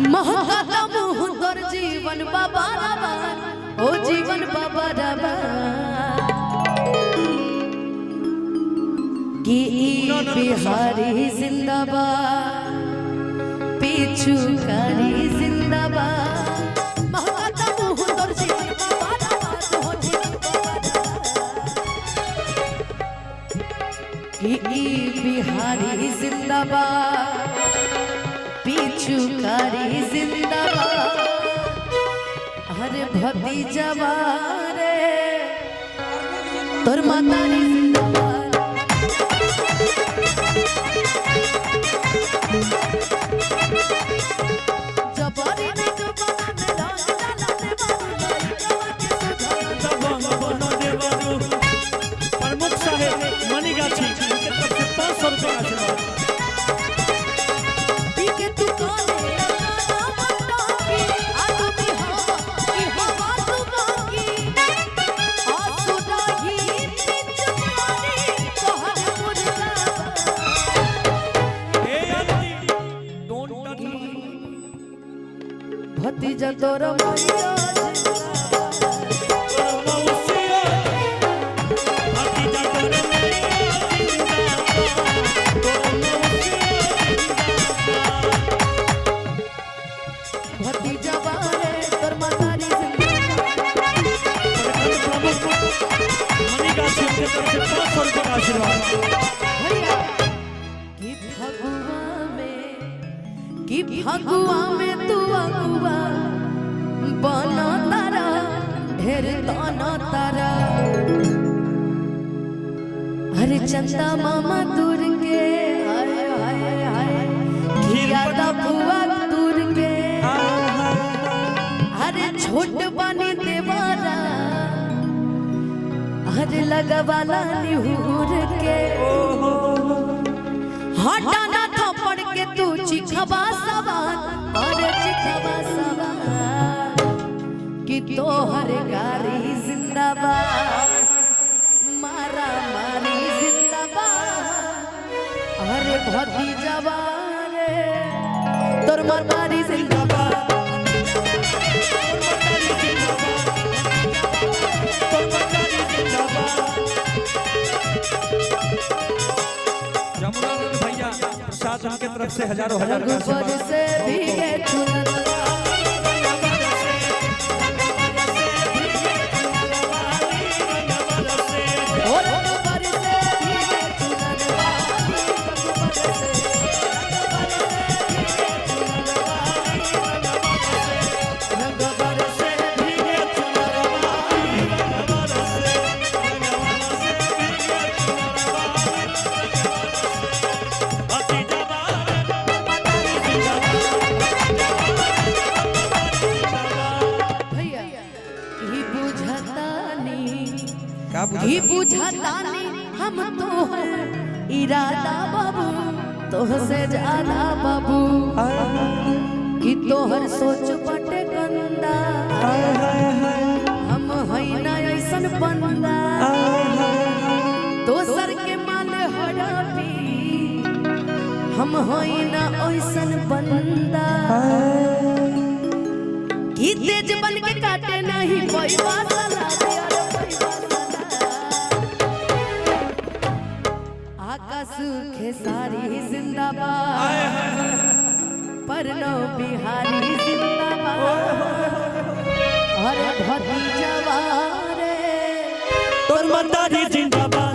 महकाता मुह तोर जीवन बाबा रबा ओ जीवन बाबा रबा कि बिहारी जिंदाबाद पीछू कारी जिंदाबाद महकाता मुह तोर जीवन बाबा रबा ओ जीवन बाबा कि बिहारी जिंदाबाद पीछू कारी जिंदाबाद हरे भतीजा रे तोर मातारी जिंदाबाद जबरी ने जुबान में रंग डाला दे बना दे बाबू प्रमुख साहेब मनीगाछी उनके तरफ से 500 रुपए आशीर्वाद भतीजा तोरा मैया भतीजा बारे तोर मातारी मनीगाछी उनके तरफ से 500 रुपए आशीर्वाद कि फगुआ में तू अगुआ बना तारा ढेर ताना तारा अरे चंदा मामा दूर के हाय हाय हाय खियादा बुआ दूर के अरे छोट बनी देवारा अरे लगवाला निहुर के हटाना थप्पड़ के तू चिखवा सवार अरे चिखवा सवार कि तोहर गारी जिंदाबाद मारा मारी जिंदाबाद अरे भतीजा रे तोर मातारी जिंदाबाद उनके तरफ से हजारों हजार का से भीगे ही बुझतानी हम तोहर इरादा बाबू तोह से ज्यादा बाबू कि तोहर सोच बटे गंदा हम हई ना ऐसन बंदा दोसर के माल हड़पी हम हई ना ऐसन बंदा कि तेज बन के काटे नहीं कोई वासला आकाश खेसारी जिंदाबाद परनो बिहारी जिंदाबाद और भतीजा रे तोर मातारी जिंदाबाद।